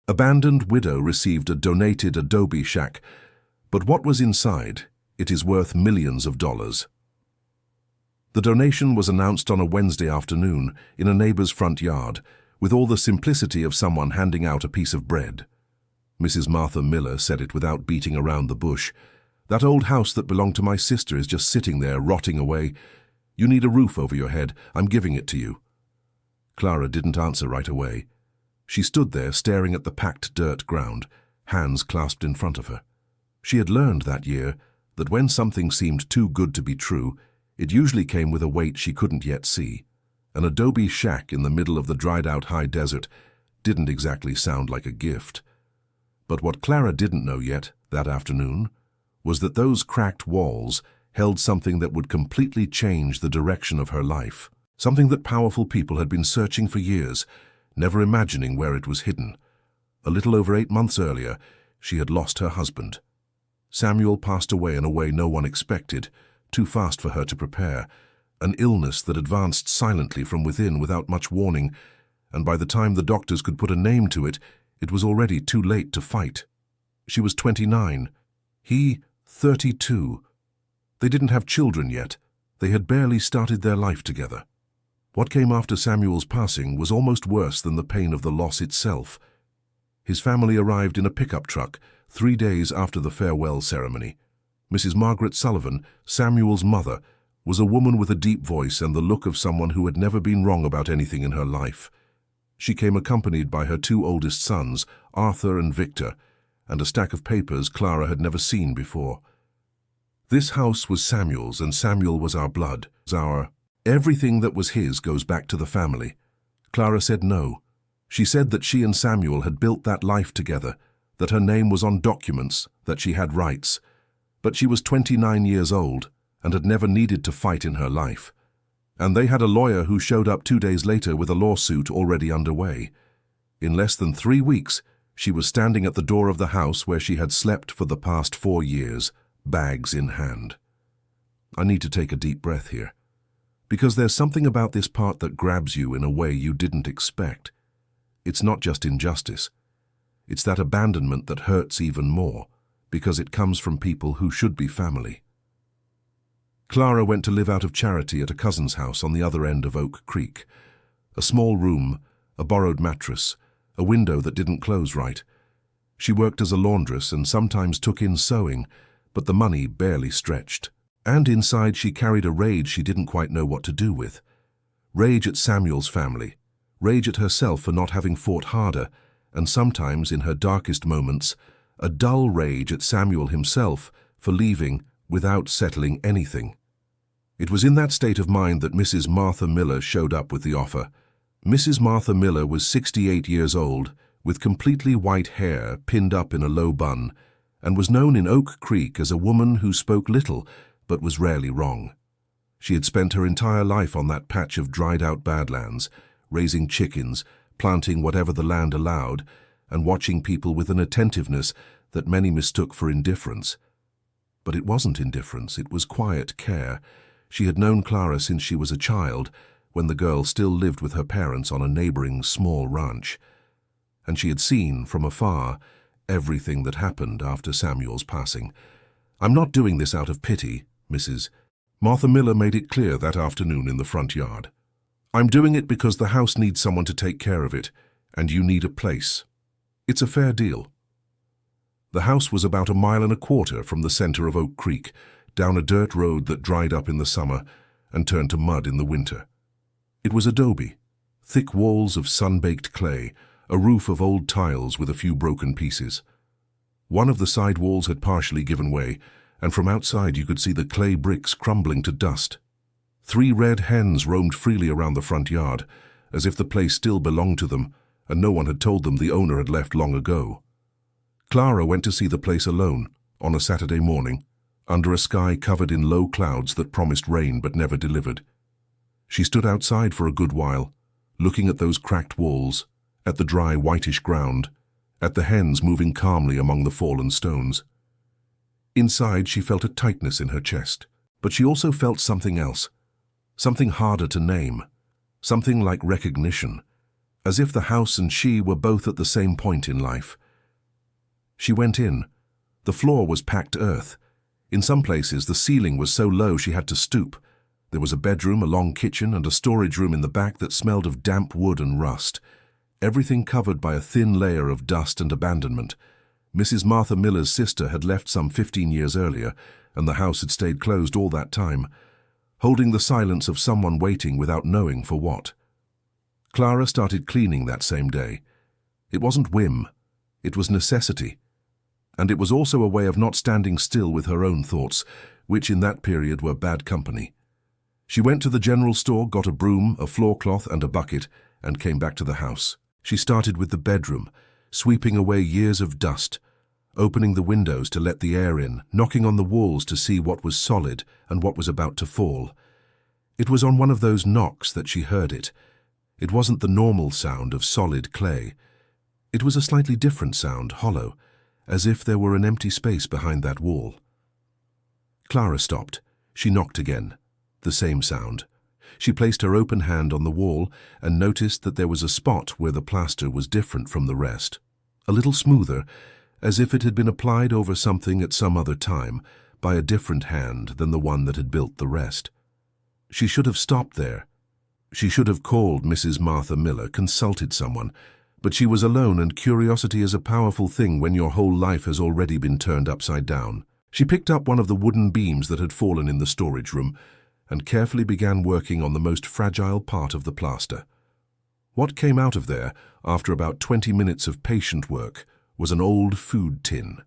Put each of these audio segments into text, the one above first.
Abandoned widow received a donated adobe shack, but what was inside? It is worth millions of dollars. The donation was announced on a Wednesday afternoon in a neighbor's front yard, with all the simplicity of someone handing out a piece of bread. Mrs. Martha Miller said it without beating around the bush. "That old house that belonged to my sister is just sitting there, rotting away. You need a roof over your head. I'm giving it to you." Clara didn't answer right away. She stood there staring at the packed dirt ground, hands clasped in front of her. She had learned that year that when something seemed too good to be true, it usually came with a weight she couldn't yet see. An adobe shack in the middle of the dried-out high desert didn't exactly sound like a gift. But what Clara didn't know yet, that afternoon, was that those cracked walls held something that would completely change the direction of her life, something that powerful people had been searching for years, never imagining where it was hidden. A little over 8 months earlier, she had lost her husband. Samuel passed away in a way no one expected, too fast for her to prepare, an illness that advanced silently from within without much warning, and by the time the doctors could put a name to it, it was already too late to fight. She was 29, he 32. They didn't have children yet. They had barely started their life together. What came after Samuel's passing was almost worse than the pain of the loss itself. His family arrived in a pickup truck 3 days after the farewell ceremony. Mrs. Margaret Sullivan, Samuel's mother, was a woman with a deep voice and the look of someone who had never been wrong about anything in her life. She came accompanied by her 2 oldest sons, Arthur and Victor, and a stack of papers Clara had never seen before. This house was Samuel's, and Samuel was our blood, our... Everything that was his goes back to the family. Clara said no. She said that she and Samuel had built that life together, that her name was on documents, that she had rights. But she was 29 years old and had never needed to fight in her life. And they had a lawyer who showed up 2 days later with a lawsuit already underway. In less than 3 weeks, she was standing at the door of the house where she had slept for the past 4 years, bags in hand. I need to take a deep breath here, because there's something about this part that grabs you in a way you didn't expect. It's not just injustice. It's that abandonment that hurts even more, because it comes from people who should be family. Clara went to live out of charity at a cousin's house on the other end of Oak Creek. A small room, a borrowed mattress, a window that didn't close right. She worked as a laundress and sometimes took in sewing, but the money barely stretched. And inside she carried a rage she didn't quite know what to do with. Rage at Samuel's family, rage at herself for not having fought harder, and sometimes, in her darkest moments, a dull rage at Samuel himself for leaving without settling anything. It was in that state of mind that Mrs. Martha Miller showed up with the offer. Mrs. Martha Miller was 68 years old, with completely white hair pinned up in a low bun, and was known in Oak Creek as a woman who spoke little but was rarely wrong. She had spent her entire life on that patch of dried-out badlands, raising chickens, planting whatever the land allowed, and watching people with an attentiveness that many mistook for indifference. But it wasn't indifference, it was quiet care. She had known Clara since she was a child, when the girl still lived with her parents on a neighboring small ranch. And she had seen, from afar, everything that happened after Samuel's passing. "I'm not doing this out of pity, Mrs. Martha Miller made it clear that afternoon in the front yard. "I'm doing it because the house needs someone to take care of it, and you need a place. It's a fair deal." The house was about 1.25 miles from the center of Oak Creek, down a dirt road that dried up in the summer and turned to mud in the winter. It was adobe, thick walls of sun-baked clay, a roof of old tiles with a few broken pieces. One of the side walls had partially given way, and from outside you could see the clay bricks crumbling to dust. 3 red hens roamed freely around the front yard, as if the place still belonged to them, and no one had told them the owner had left long ago. Clara went to see the place alone, on a Saturday morning, under a sky covered in low clouds that promised rain but never delivered. She stood outside for a good while, looking at those cracked walls, at the dry whitish ground, at the hens moving calmly among the fallen stones. Inside she felt a tightness in her chest, but she also felt something else, something harder to name, something like recognition, as if the house and she were both at the same point in life. She went in. The floor was packed earth. In some places, the ceiling was so low she had to stoop. There was a bedroom, a long kitchen, and a storage room in the back that smelled of damp wood and rust. Everything covered by a thin layer of dust and abandonment. Mrs. Martha Miller's sister had left some 15 years earlier, and the house had stayed closed all that time, holding the silence of someone waiting without knowing for what. Clara started cleaning that same day. It wasn't whim. It was necessity. And it was also a way of not standing still with her own thoughts, which in that period were bad company. She went to the general store, got a broom, a floor cloth, and a bucket, and came back to the house. She started with the bedroom, sweeping away years of dust, opening the windows to let the air in, knocking on the walls to see what was solid and what was about to fall. It was on one of those knocks that she heard it. It wasn't the normal sound of solid clay. It was a slightly different sound, hollow, as if there were an empty space behind that wall. Clara stopped. She knocked again. The same sound. She placed her open hand on the wall and noticed that there was a spot where the plaster was different from the rest. A little smoother, as if it had been applied over something at some other time by a different hand than the one that had built the rest. She should have stopped there. She should have called Mrs. Martha Miller, consulted someone, but she was alone, and curiosity is a powerful thing when your whole life has already been turned upside down. She picked up one of the wooden beams that had fallen in the storage room and carefully began working on the most fragile part of the plaster. What came out of there, after about 20 minutes of patient work, was an old food tin,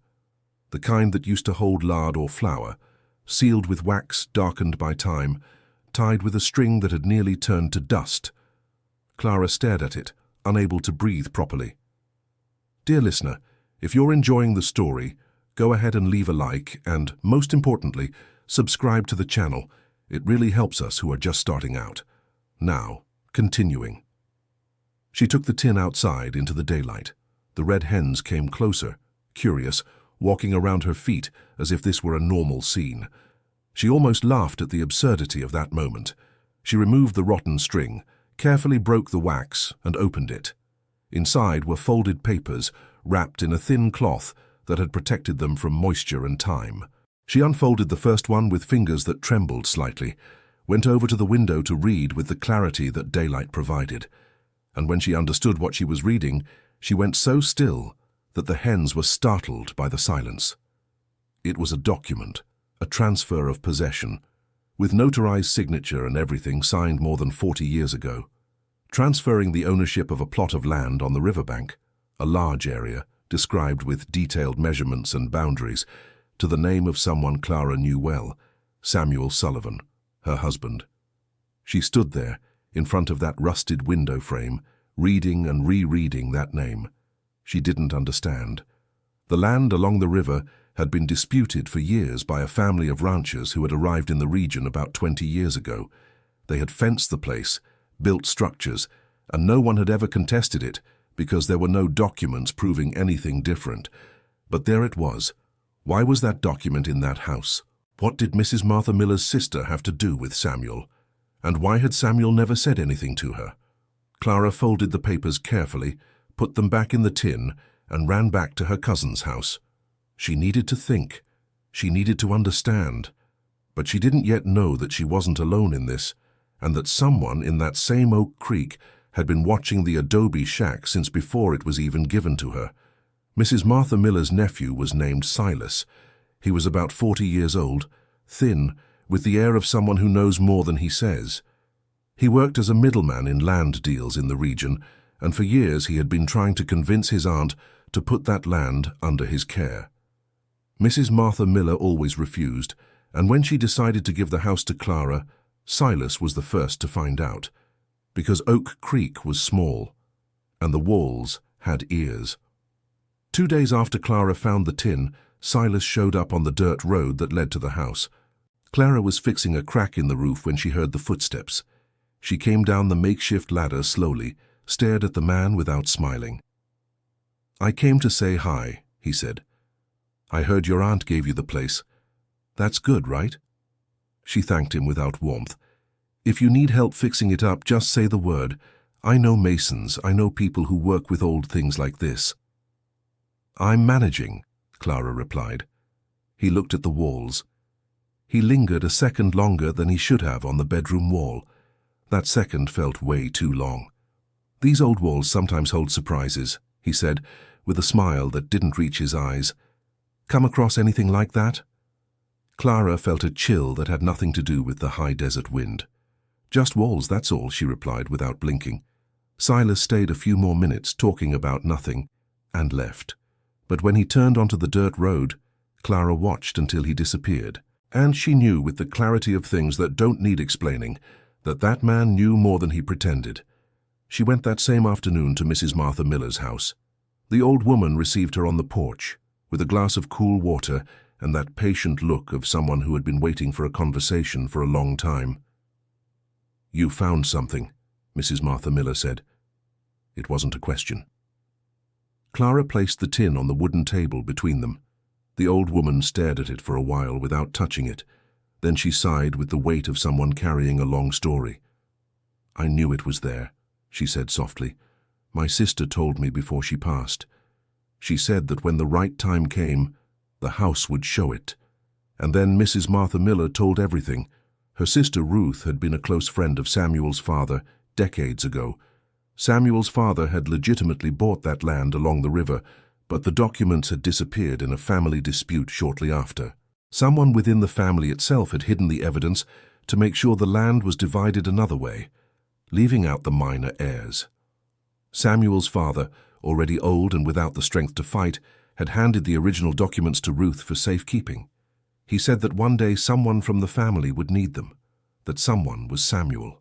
the kind that used to hold lard or flour, sealed with wax darkened by time, tied with a string that had nearly turned to dust. Clara stared at it, unable to breathe properly. Dear listener, if you're enjoying the story, go ahead and leave a like and, most importantly, subscribe to the channel. It really helps us who are just starting out. Now, continuing. She took the tin outside into the daylight. The red hens came closer, curious, walking around her feet as if this were a normal scene. She almost laughed at the absurdity of that moment. She removed the rotten string, carefully broke the wax, and opened it. Inside were folded papers wrapped in a thin cloth that had protected them from moisture and time. She unfolded the first one with fingers that trembled slightly, went over to the window to read with the clarity that daylight provided. And when she understood what she was reading, she went so still that the hens were startled by the silence. It was a document, a transfer of possession, with notarized signature and everything, signed more than 40 years ago, transferring the ownership of a plot of land on the riverbank, a large area, described with detailed measurements and boundaries, to the name of someone Clara knew well, Samuel Sullivan, her husband. She stood there, in front of that rusted window frame, reading and rereading that name. She didn't understand. The land along the river had been disputed for years by a family of ranchers who had arrived in the region about 20 years ago. They had fenced the place, built structures, and no one had ever contested it because there were no documents proving anything different. But there it was. Why was that document in that house? What did Mrs. Martha Miller's sister have to do with Samuel? And why had Samuel never said anything to her? Clara folded the papers carefully, put them back in the tin, and ran back to her cousin's house. She needed to think. She needed to understand. But she didn't yet know that she wasn't alone in this, and that someone in that same Oak Creek had been watching the adobe shack since before it was even given to her. Mrs. Martha Miller's nephew was named Silas. He was about 40 years old, thin, with the air of someone who knows more than he says. He worked as a middleman in land deals in the region, and for years he had been trying to convince his aunt to put that land under his care. Mrs. Martha Miller always refused, and when she decided to give the house to Clara, Silas was the first to find out, because Oak Creek was small, and the walls had ears. 2 days after Clara found the tin, Silas showed up on the dirt road that led to the house. Clara was fixing a crack in the roof when she heard the footsteps. She came down the makeshift ladder slowly, stared at the man without smiling. "I came to say hi," he said. "I heard your aunt gave you the place. That's good, right?" She thanked him without warmth. "If you need help fixing it up, just say the word. I know masons, I know people who work with old things like this. I'm managing, Clara replied. He looked at the walls. He lingered a second longer than he should have on the bedroom wall. That second felt way too long. These old walls sometimes hold surprises, he said, with a smile that didn't reach his eyes. Come across anything like that? Clara felt a chill that had nothing to do with the high desert wind. Just walls, that's all, she replied without blinking. Silas stayed a few more minutes talking about nothing, and left. But when he turned onto the dirt road, Clara watched until he disappeared. And she knew with the clarity of things that don't need explaining, that that man knew more than he pretended. She went that same afternoon to Mrs. Martha Miller's house. The old woman received her on the porch, with a glass of cool water and that patient look of someone who had been waiting for a conversation for a long time. "You found something," Mrs. Martha Miller said. It wasn't a question. Clara placed the tin on the wooden table between them. The old woman stared at it for a while without touching it. Then she sighed with the weight of someone carrying a long story. "I knew it was there," she said softly. "My sister told me before she passed. She said that when the right time came, the house would show it." And then Mrs. Martha Miller told everything. Her sister Ruth had been a close friend of Samuel's father decades ago. Samuel's father had legitimately bought that land along the river, but the documents had disappeared in a family dispute shortly after. Someone within the family itself had hidden the evidence to make sure the land was divided another way, leaving out the minor heirs. Samuel's father, already old and without the strength to fight, had handed the original documents to Ruth for safekeeping. He said that one day someone from the family would need them, that someone was Samuel.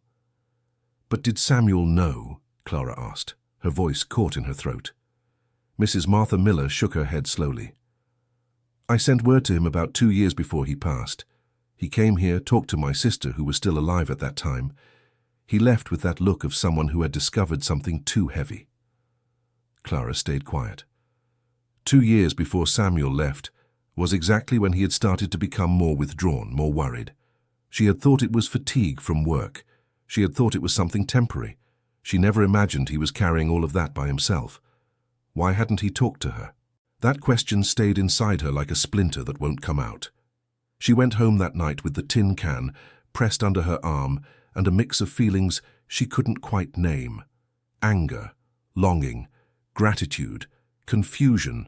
But did Samuel know? Clara asked, her voice caught in her throat. Mrs. Martha Miller shook her head slowly. "I sent word to him about 2 years before he passed. He came here, talked to my sister, who was still alive at that time. He left with that look of someone who had discovered something too heavy." Clara stayed quiet. 2 years before Samuel left was exactly when he had started to become more withdrawn, more worried. She had thought it was fatigue from work. She had thought it was something temporary. She never imagined he was carrying all of that by himself. Why hadn't he talked to her? That question stayed inside her like a splinter that won't come out. She went home that night with the tin can pressed under her arm and a mix of feelings she couldn't quite name. Anger, longing, gratitude, confusion,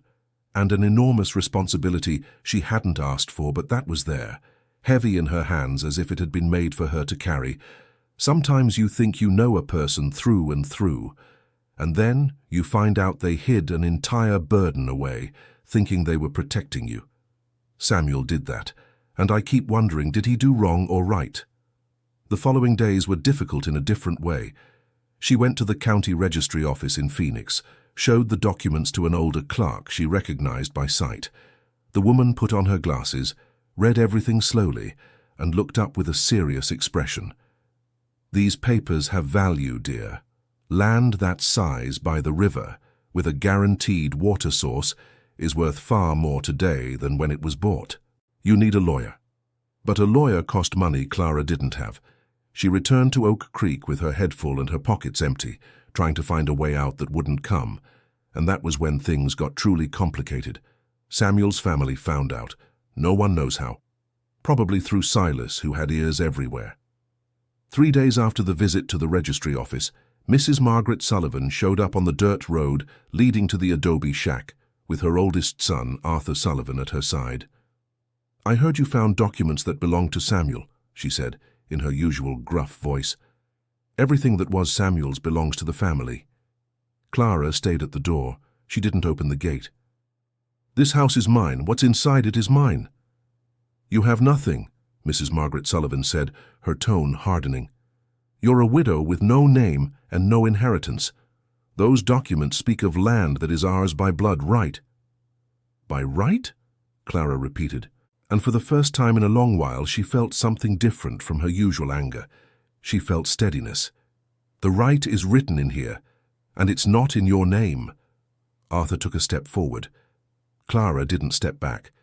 and an enormous responsibility she hadn't asked for, but that was there, heavy in her hands as if it had been made for her to carry. Sometimes you think you know a person through and through, and then you find out they hid an entire burden away, thinking they were protecting you. Samuel did that, and I keep wondering, did he do wrong or right? The following days were difficult in a different way. She went to the county registry office in Phoenix, showed the documents to an older clerk she recognized by sight. The woman put on her glasses, read everything slowly, and looked up with a serious expression. "These papers have value, dear. Land that size by the river, with a guaranteed water source, is worth far more today than when it was bought. You need a lawyer." But a lawyer cost money Clara didn't have. She returned to Oak Creek with her head full and her pockets empty, trying to find a way out that wouldn't come. And that was when things got truly complicated. Samuel's family found out. No one knows how. Probably through Silas, who had ears everywhere. 3 days after the visit to the registry office, Mrs. Margaret Sullivan showed up on the dirt road leading to the adobe shack, with her oldest son, Arthur Sullivan, at her side. "I heard you found documents that belonged to Samuel," she said, in her usual gruff voice. "Everything that was Samuel's belongs to the family." Clara stayed at the door. She didn't open the gate. "This house is mine. What's inside it is mine." "You have nothing," Mrs. Margaret Sullivan said, her tone hardening. "You're a widow with no name and no inheritance. Those documents speak of land that is ours by blood right." "By right?" Clara repeated, and for the first time in a long while she felt something different from her usual anger. She felt steadiness. "The right is written in here, and it's not in your name." Arthur took a step forward. Clara didn't step back.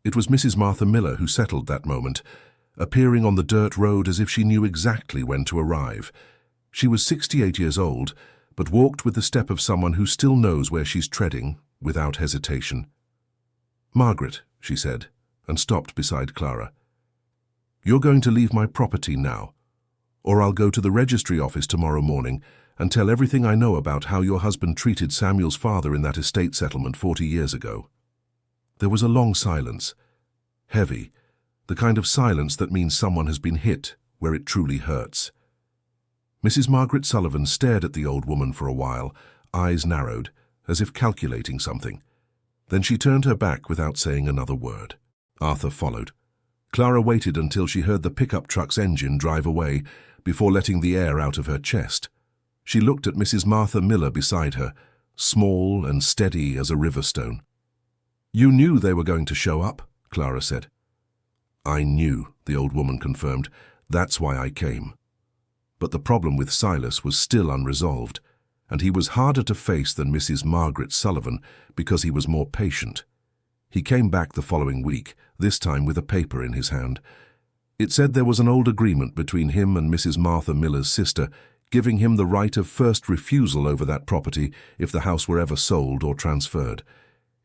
It was Mrs. Martha Miller who settled that moment, appearing on the dirt road as if she knew exactly when to arrive. She was 68 years old, but walked with the step of someone who still knows where she's treading, without hesitation. "Margaret," she said, and stopped beside Clara. "You're going to leave my property now, or I'll go to the registry office tomorrow morning and tell everything I know about how your husband treated Samuel's father in that estate settlement 40 years ago." There was a long silence, heavy, the kind of silence that means someone has been hit where it truly hurts. Mrs. Margaret Sullivan stared at the old woman for a while, eyes narrowed, as if calculating something. Then she turned her back without saying another word. Arthur followed. Clara waited until she heard the pickup truck's engine drive away before letting the air out of her chest. She looked at Mrs. Martha Miller beside her, small and steady as a river stone. "You knew they were going to show up," Clara said. "I knew," the old woman confirmed. "That's why I came." But the problem with Silas was still unresolved, and he was harder to face than Mrs. Margaret Sullivan because he was more patient. He came back the following week, this time with a paper in his hand. It said there was an old agreement between him and Mrs. Martha Miller's sister, giving him the right of first refusal over that property if the house were ever sold or transferred.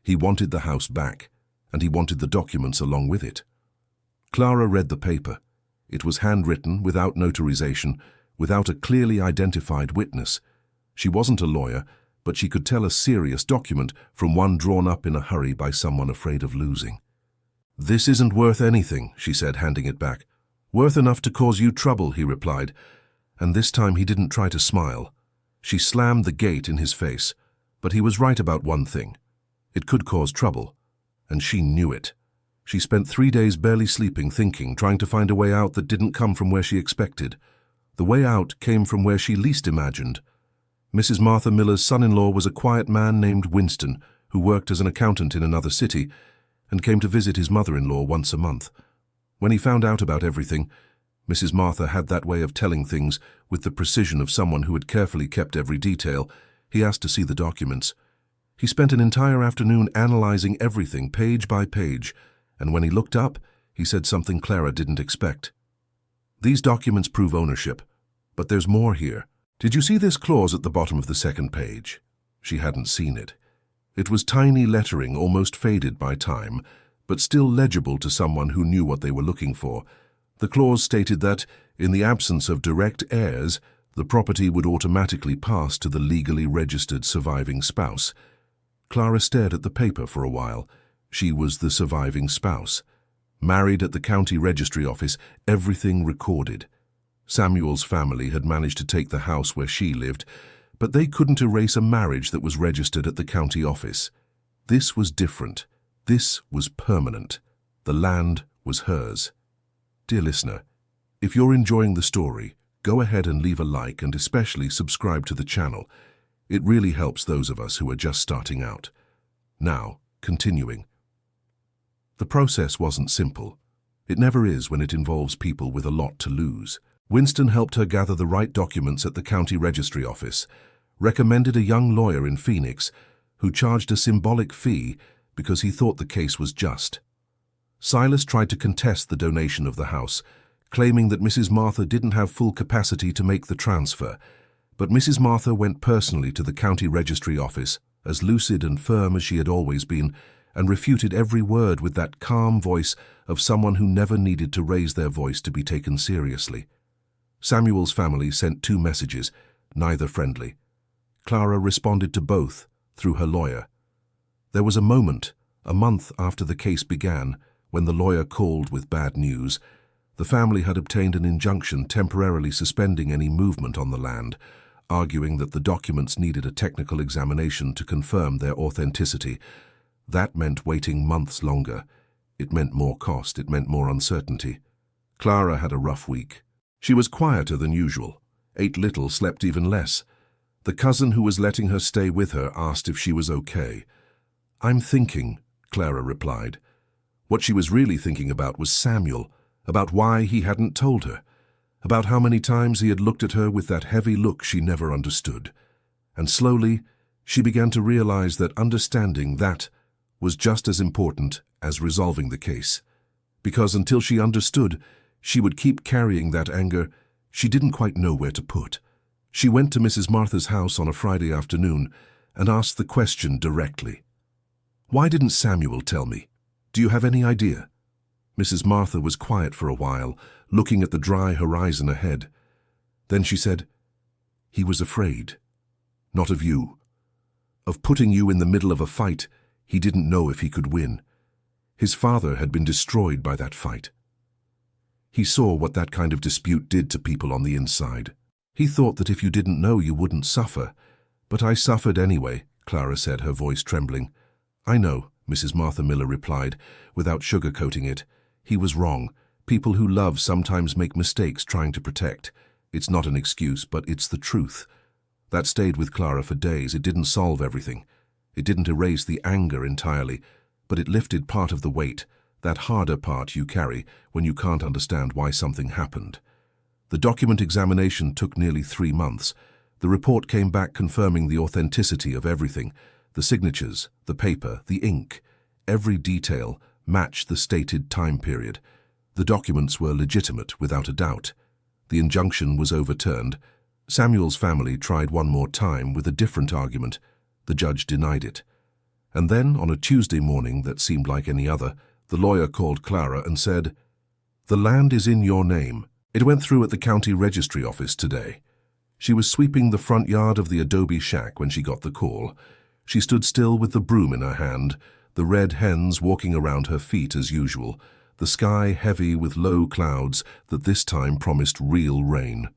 He wanted the house back, and he wanted the documents along with it. Clara read the paper. It was handwritten, without notarization, without a clearly identified witness. She wasn't a lawyer, but she could tell a serious document from one drawn up in a hurry by someone afraid of losing. "This isn't worth anything," she said, handing it back. "Worth enough to cause you trouble," he replied, and this time he didn't try to smile. She slammed the gate in his face, but he was right about one thing. It could cause trouble, and she knew it. She spent 3 days barely sleeping, thinking, trying to find a way out that didn't come from where she expected. The way out came from where she least imagined. Mrs. Martha Miller's son-in-law was a quiet man named Winston, who worked as an accountant in another city, and came to visit his mother-in-law once a month. When he found out about everything, Mrs. Martha had that way of telling things with the precision of someone who had carefully kept every detail. He asked to see the documents. He spent an entire afternoon analyzing everything, page by page, and when he looked up, he said something Clara didn't expect. "These documents prove ownership, but there's more here. Did you see this clause at the bottom of the second page?" She hadn't seen it. It was tiny lettering, almost faded by time, but still legible to someone who knew what they were looking for. The clause stated that, in the absence of direct heirs, the property would automatically pass to the legally registered surviving spouse. Clara stared at the paper for a while. She was the surviving spouse. Married at the county registry office, everything recorded. Samuel's family had managed to take the house where she lived, but they couldn't erase a marriage that was registered at the county office. This was different. This was permanent. The land was hers. Dear listener, if you're enjoying the story, go ahead and leave a like and especially subscribe to the channel. It really helps those of us who are just starting out. Now, continuing. The process wasn't simple. It never is when it involves people with a lot to lose. Winston helped her gather the right documents at the county registry office, recommended a young lawyer in Phoenix who charged a symbolic fee because he thought the case was just. Silas tried to contest the donation of the house, claiming that Mrs. Martha didn't have full capacity to make the transfer, but Mrs. Martha went personally to the county registry office, as lucid and firm as she had always been, and refuted every word with that calm voice of someone who never needed to raise their voice to be taken seriously. Samuel's family sent 2 messages, neither friendly. Clara responded to both through her lawyer. There was a moment, a month after the case began, when the lawyer called with bad news. The family had obtained an injunction temporarily suspending any movement on the land, arguing that the documents needed a technical examination to confirm their authenticity. That meant waiting months longer. It meant more cost. It meant more uncertainty. Clara had a rough week. She was quieter than usual, ate little, slept even less. The cousin who was letting her stay with her asked if she was okay. "I'm thinking," Clara replied. What she was really thinking about was Samuel, about why he hadn't told her, about how many times he had looked at her with that heavy look she never understood. And slowly, she began to realize that understanding that was just as important as resolving the case. Because until she understood, she would keep carrying that anger she didn't quite know where to put. She went to Mrs. Martha's house on a Friday afternoon and asked the question directly. "Why didn't Samuel tell me? Do you have any idea?" Mrs. Martha was quiet for a while, looking at the dry horizon ahead. Then she said, "He was afraid. Not of you. Of putting you in the middle of a fight he didn't know if he could win. His father had been destroyed by that fight. He saw what that kind of dispute did to people on the inside. He thought that if you didn't know you wouldn't suffer. But I suffered anyway," Clara said, her voice trembling. "I know," Mrs. Martha Miller replied, without sugarcoating it. "He was wrong. People who love sometimes make mistakes trying to protect. It's not an excuse, but it's the truth." That stayed with Clara for days. It didn't solve everything. It didn't erase the anger entirely, but it lifted part of the weight, that harder part you carry when you can't understand why something happened. The document examination took nearly 3 months. The report came back confirming the authenticity of everything. The signatures, the paper, the ink, every detail matched the stated time period. The documents were legitimate, without a doubt. The injunction was overturned. Samuel's family tried one more time with a different argument. The judge denied it. And then, on a Tuesday morning that seemed like any other, the lawyer called Clara and said, "The land is in your name. It went through at the county registry office today." She was sweeping the front yard of the adobe shack when she got the call. She stood still with the broom in her hand, the red hens walking around her feet as usual, the sky heavy with low clouds that this time promised real rain.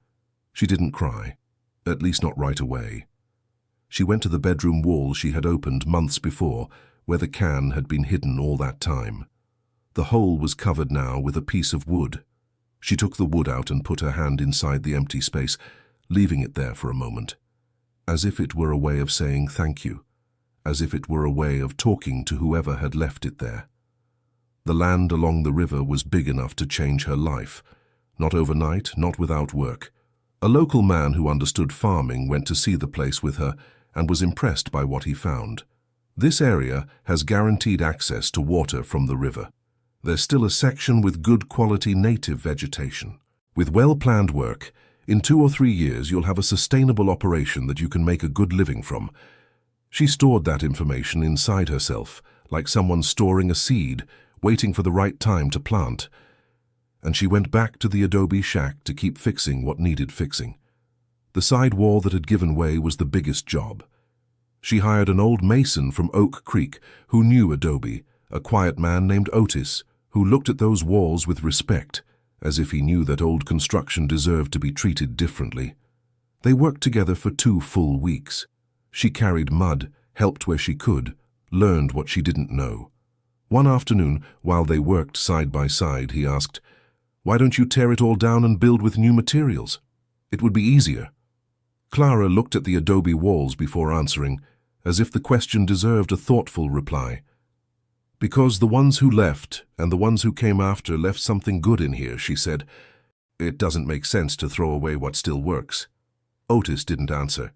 She didn't cry, at least not right away. She went to the bedroom wall she had opened months before, where the can had been hidden all that time. The hole was covered now with a piece of wood. She took the wood out and put her hand inside the empty space, leaving it there for a moment, as if it were a way of saying thank you, as if it were a way of talking to whoever had left it there. The land along the river was big enough to change her life, not overnight, not without work. A local man who understood farming went to see the place with her and was impressed by what he found. This area has guaranteed access to water from the river. There's still a section with good quality native vegetation. With well-planned work, in 2 or 3 years you'll have a sustainable operation that you can make a good living from. She stored that information inside herself, like someone storing a seed, waiting for the right time to plant. And she went back to the adobe shack to keep fixing what needed fixing. The side wall that had given way was the biggest job. She hired an old mason from Oak Creek who knew adobe, a quiet man named Otis, who looked at those walls with respect, as if he knew that old construction deserved to be treated differently. They worked together for 2 full weeks. She carried mud, helped where she could, learned what she didn't know. One afternoon, while they worked side by side, he asked, "Why don't you tear it all down and build with new materials? It would be easier." Clara looked at the adobe walls before answering, as if the question deserved a thoughtful reply. "Because the ones who left and the ones who came after left something good in here," she said. "It doesn't make sense to throw away what still works." Otis didn't answer,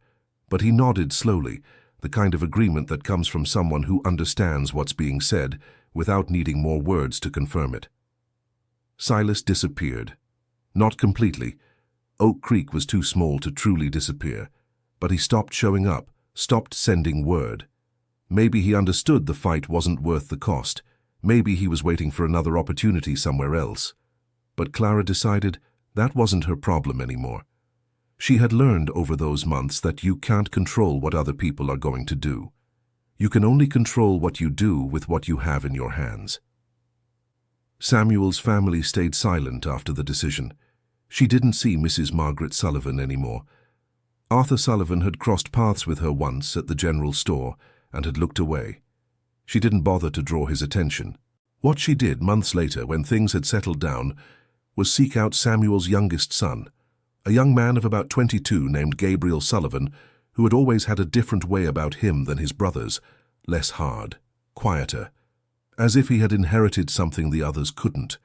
but he nodded slowly, the kind of agreement that comes from someone who understands what's being said without needing more words to confirm it. Silas disappeared. Not completely. Oak Creek was too small to truly disappear, but he stopped showing up, stopped sending word. Maybe he understood the fight wasn't worth the cost. Maybe he was waiting for another opportunity somewhere else. But Clara decided that wasn't her problem anymore. She had learned over those months that you can't control what other people are going to do. You can only control what you do with what you have in your hands. Samuel's family stayed silent after the decision. She didn't see Mrs. Margaret Sullivan anymore. Arthur Sullivan had crossed paths with her once at the general store and had looked away. She didn't bother to draw his attention. What she did months later, when things had settled down, was seek out Samuel's youngest son, a young man of about 22 named Gabriel Sullivan, who had always had a different way about him than his brothers, less hard, quieter, as if he had inherited something the others couldn't.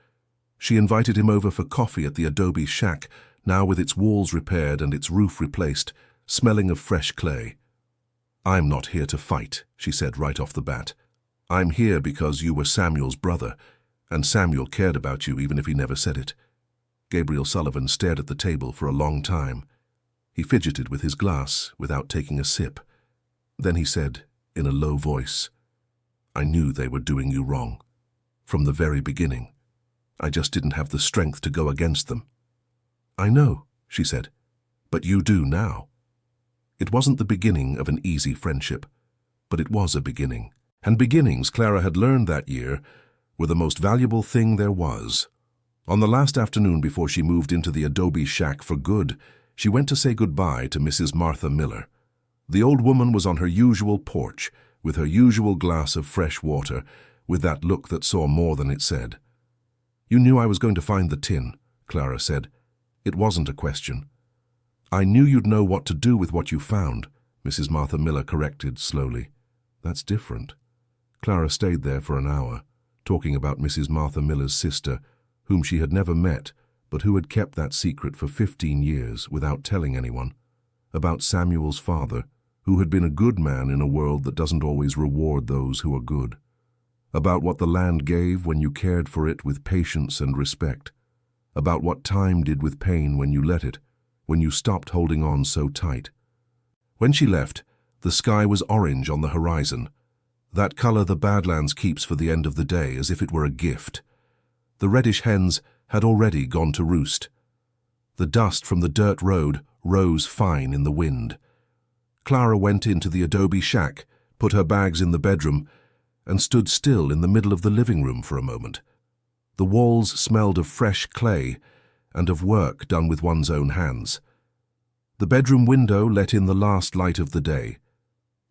She invited him over for coffee at the adobe shack, now with its walls repaired and its roof replaced, smelling of fresh clay. "I'm not here to fight," she said right off the bat. "I'm here because you were Samuel's brother, and Samuel cared about you even if he never said it." Gabriel Sullivan stared at the table for a long time. He fidgeted with his glass without taking a sip. Then he said, in a low voice, "I knew they were doing you wrong. From the very beginning. I just didn't have the strength to go against them." "I know," she said, "but you do now." It wasn't the beginning of an easy friendship, but it was a beginning. And beginnings, Clara had learned that year, were the most valuable thing there was. On the last afternoon before she moved into the adobe shack for good, she went to say goodbye to Mrs. Martha Miller. The old woman was on her usual porch, with her usual glass of fresh water, with that look that saw more than it said. "You knew I was going to find the tin," Clara said. "It wasn't a question." "I knew you'd know what to do with what you found," Mrs. Martha Miller corrected slowly. "That's different." Clara stayed there for an hour, talking about Mrs. Martha Miller's sister, whom she had never met, but who had kept that secret for 15 years without telling anyone, about Samuel's father, who had been a good man in a world that doesn't always reward those who are good, about what the land gave when you cared for it with patience and respect, about what time did with pain when you let it, when you stopped holding on so tight. When she left, the sky was orange on the horizon, that color the Badlands keeps for the end of the day as if it were a gift. The reddish hens had already gone to roost. The dust from the dirt road rose fine in the wind. Clara went into the adobe shack, put her bags in the bedroom, and stood still in the middle of the living room for a moment. The walls smelled of fresh clay and of work done with one's own hands. The bedroom window let in the last light of the day.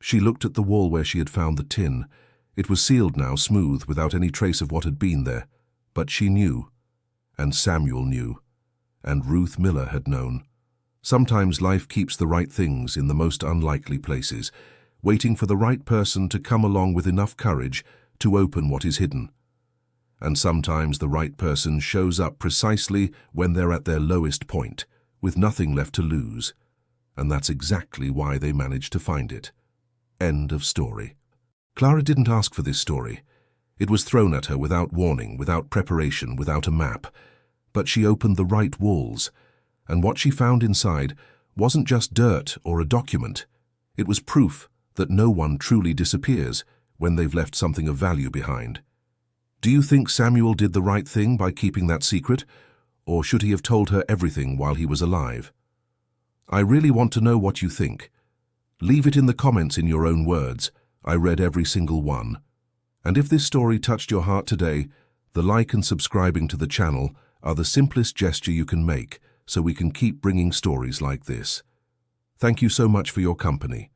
She looked at the wall where she had found the tin. It was sealed now, smooth, without any trace of what had been there. But she knew, and Samuel knew, and Ruth Miller had known. Sometimes life keeps the right things in the most unlikely places, waiting for the right person to come along with enough courage to open what is hidden. And sometimes the right person shows up precisely when they're at their lowest point, with nothing left to lose. And that's exactly why they managed to find it. End of story. Clara didn't ask for this story. It was thrown at her without warning, without preparation, without a map. But she opened the right walls, and what she found inside wasn't just dirt or a document. It was proof that no one truly disappears when they've left something of value behind. Do you think Samuel did the right thing by keeping that secret, or should he have told her everything while he was alive? I really want to know what you think. Leave it in the comments in your own words. I read every single one. And if this story touched your heart today, the like and subscribing to the channel are the simplest gesture you can make so we can keep bringing stories like this. Thank you so much for your company.